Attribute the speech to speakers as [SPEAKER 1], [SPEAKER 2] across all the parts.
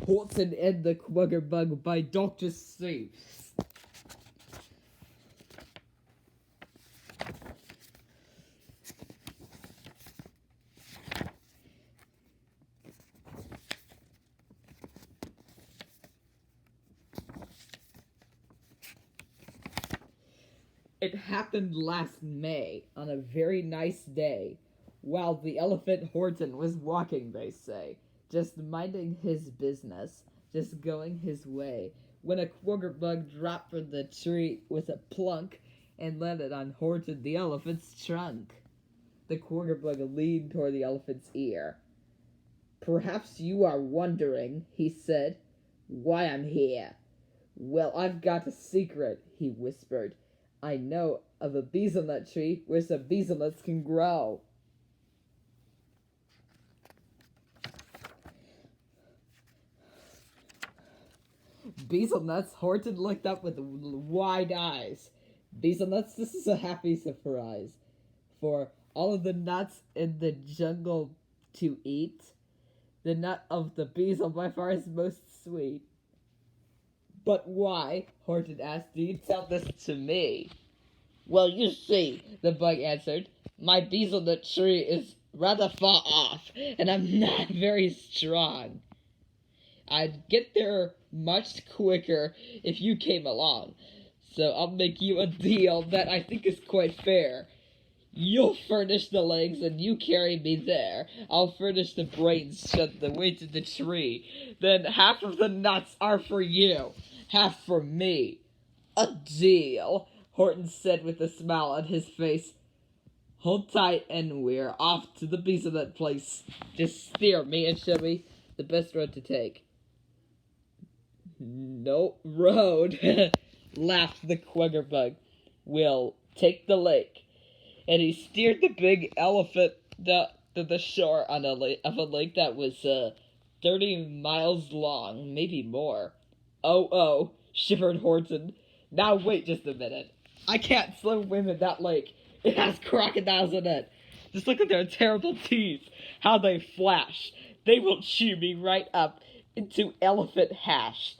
[SPEAKER 1] Horton and the Kwuggerbug by Dr. Seuss. It happened last May, on a very nice day, while the elephant Horton was walking, they say, just minding his business, just going his way, when a Kwuggerbug dropped from the tree with a plunk and landed on Horton the elephant's trunk. The Kwuggerbug leaned toward the elephant's ear. "Perhaps you are wondering," he said, "why I'm here. Well, I've got a secret," he whispered. "I know of a bezelnut tree where some bezelnuts can grow." Bezelnuts? Horton looked up with wide eyes. Bezelnuts? This is a happy surprise. For all of the nuts in the jungle to eat, the nut of the bezel by far is most sweet. "But why," Horton asked, "do you tell this to me?" "Well, you see," the bug answered, "my bezelnut tree is rather far off, and I'm not very strong. I'd get there much quicker if you came along, so I'll make you a deal that I think is quite fair. You'll furnish the legs and you carry me there. I'll furnish the brains, shed the weight of the tree. Then half of the nuts are for you, half for me." "A deal," Horton said with a smile on his face. "Hold tight and we're off to the bezelnut place. Just steer me and show me the best road to take." "No road," laughed the Kwuggerbug. "We'll take the lake." And he steered the big elephant to the shore on of a lake that was 30 miles long, maybe more. Oh, shivered Horton. "Now wait just a minute. I can't swim in that lake. It has crocodiles in it. Just look at their terrible teeth, how they flash. They will chew me right up into elephant hash.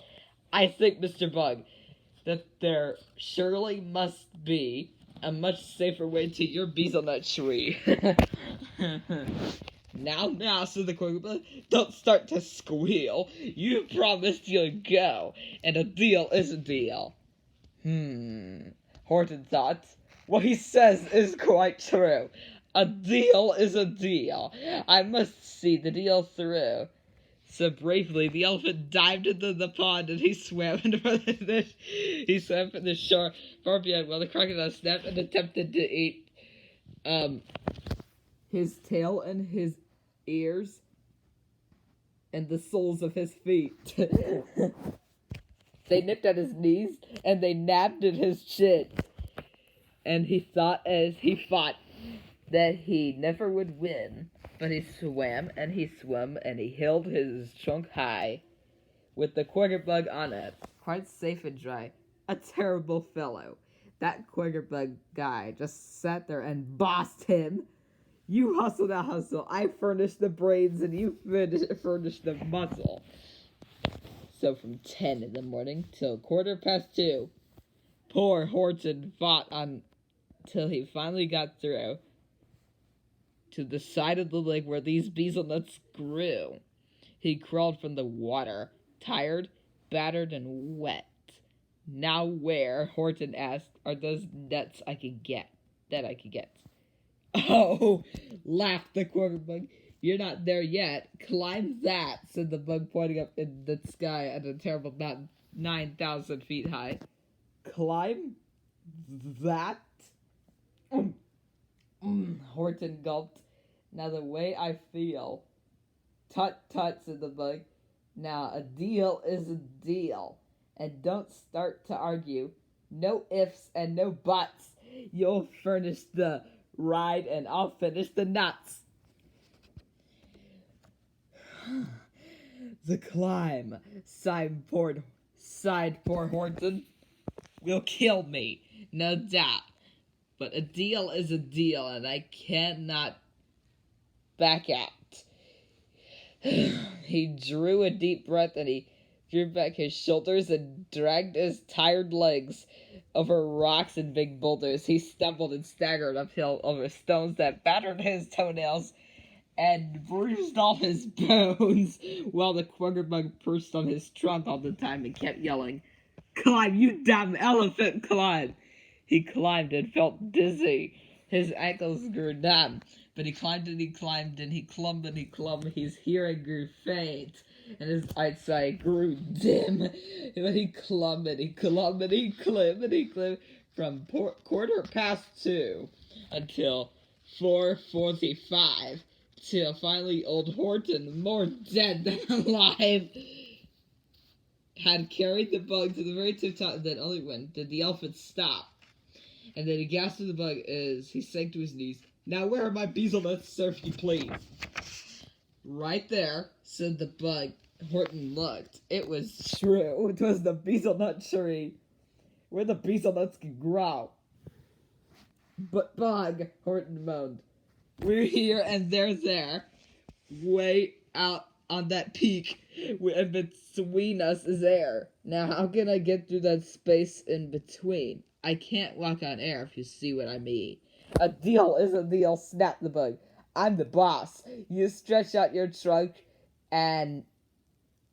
[SPEAKER 1] I think, Mr. Bug, that there surely must be a much safer way to your bezelnut tree." Now, said the Kwuggerbug, "don't start to squeal. You promised you'd go, and a deal is a deal." Horton thought. "What he says is quite true. A deal is a deal. I must see the deal through." So bravely, the elephant dived into the pond and he swam from the shore far beyond while the crocodile snapped and attempted to eat his tail and his ears and the soles of his feet. They nipped at his knees and they nabbed at his chin. And he thought as he fought that he never would win. But he swam and he swum and he held his trunk high with the Kwuggerbug on it, quite safe and dry. A terrible fellow. That Kwuggerbug guy just sat there and bossed him. "You hustle, now hustle. I furnish the brains and you furnish the muscle." So from 10 in the morning till 2:15, poor Horton fought on till he finally got through to the side of the lake where these bezelnuts grew. He crawled from the water, tired, battered, and wet. "Now where," Horton asked, "are those nuts I could get? "Oh," laughed the Kwuggerbug, "you're not there yet. Climb that," said the bug, pointing up in the sky at a terrible mountain 9,000 feet high. "Climb that?" Horton gulped. "Now the way I feel." "Tut, tut," said the bug. "Now a deal is a deal. And don't start to argue. No ifs and no buts. You'll furnish the ride and I'll finish the nuts." "The climb," sighed poor Horton, "will kill me, no doubt. But a deal is a deal, and I cannot back out." He drew a deep breath and he threw back his shoulders and dragged his tired legs over rocks and big boulders. He stumbled and staggered uphill over stones that battered his toenails and bruised all his bones, while the Kwuggerbug perched on his trunk all the time and kept yelling, "Climb, you damn elephant, climb!" He climbed and felt dizzy. His ankles grew numb, but he climbed and he climbed and he clumbed and he clumbed. His hearing grew faint and his eyesight grew dim. But he clumbed and he clumbed and he climbed and he climbed from 2:15 until 4:45, till finally old Horton, more dead than alive, had carried the bug to the very tip top, and then only when did the elephant stop. And then he gasped to the bug as he sank to his knees. "Now where are my bezel nuts, sir, if you please?" "Right there," said the bug. Horton looked. It was true. It was the bezel nut tree, where the bezel nuts can grow. "But bug," Horton moaned, "we're here and they're there, way out on that peak, and between us is air. Now how can I get through that space in between? I can't walk on air, if you see what I mean." "A deal is a deal," snapped the bug. "I'm the boss. You stretch out your trunk, and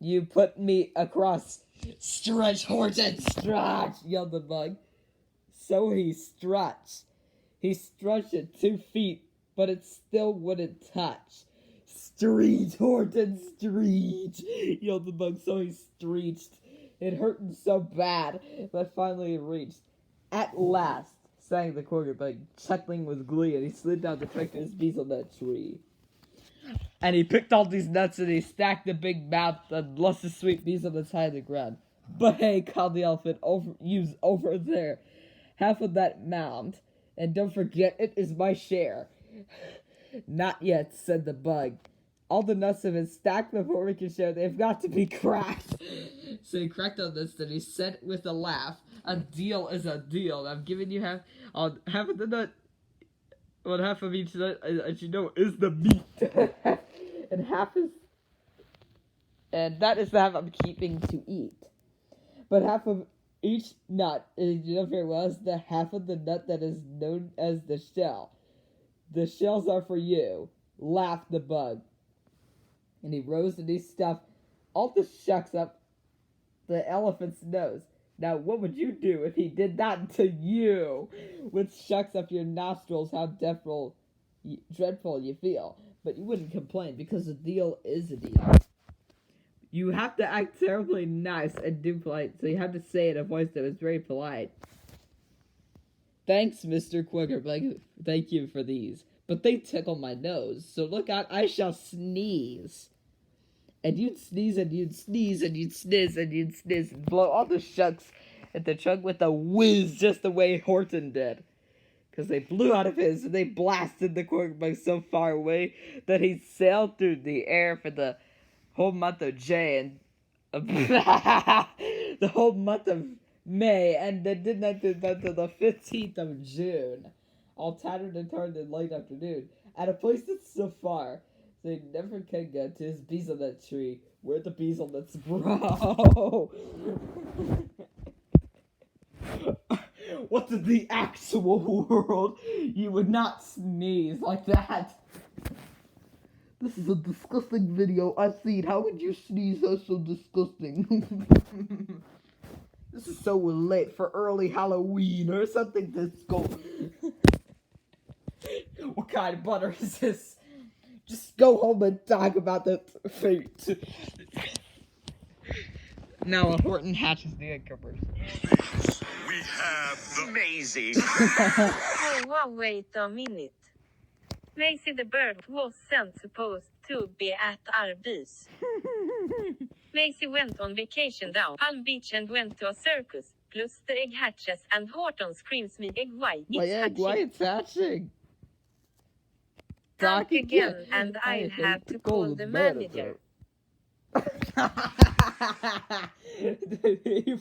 [SPEAKER 1] you put me across." "Stretch, Horton, stretch!" yelled the bug. So he stretched. He stretched it 2 feet, but it still wouldn't touch. "Stretch, Horton, stretch!" yelled the bug, so he stretched. It hurt him so bad, but finally it reached. "At last," sang the Kwuggerbug, chuckling with glee, and he slid down the trunk to his bezel nut tree. And he picked all these nuts and he stacked the big mouth and luscious sweet bezel nuts high on the ground. "But hey," called the elephant, over there. "Half of that mound. And don't forget, it is my share." "Not yet," said the bug. "All the nuts have been stacked before we can share. They've got to be cracked." So he cracked on this, then he said with a laugh, "A deal is a deal. I'm giving you half of the nut. Well, half of each nut, as you know, is the meat." and that is the half I'm keeping to eat. "But half of each nut, as you know very well, is the half of the nut that is known as the shell. The shells are for you," laughed the bug. And he rose and he stuffed all the shucks up the elephant's nose. "Now what would you do if he did that to you? With shucks up your nostrils, how dreadful you feel. But you wouldn't complain, because a deal is a deal. You have to act terribly nice and do polite, so you have to say in a voice that was very polite. "Thanks, Mr. Kwuggerbug. Thank you for these. But they tickle my nose, so look out, I shall sneeze." And you'd sneeze and you'd sneeze and you'd sniz and you'd sniz and blow all the shucks at the trunk with a whiz, just the way Horton did. Because they blew out of his and they blasted the Kwuggerbug so far away that he sailed through the air for the whole month of J and the whole month of May, and they did not do that until the 15th of June, all tattered and torn in late afternoon, at a place that's so far, so he never can get to his bezel nut tree, where the bezel nuts grow. What in the actual world? You would not sneeze like that. This is a disgusting video I've seen. How would you sneeze? That's so disgusting. This is so late for early Halloween or something. Let's go. What kind of butter is this? Just go home and talk about the fate. Now Horton hatches the egg covers.
[SPEAKER 2] We have the Maisie.
[SPEAKER 3] Oh, wow, wait a minute. Maisie the bird wasn't supposed to be at our beach. Maisie went on vacation down Palm Beach and went to a circus. Plus the egg hatches and Horton screams me egg white.
[SPEAKER 1] My egg white's hatching.
[SPEAKER 3] Talk again and I'll have to call the manager.
[SPEAKER 1] You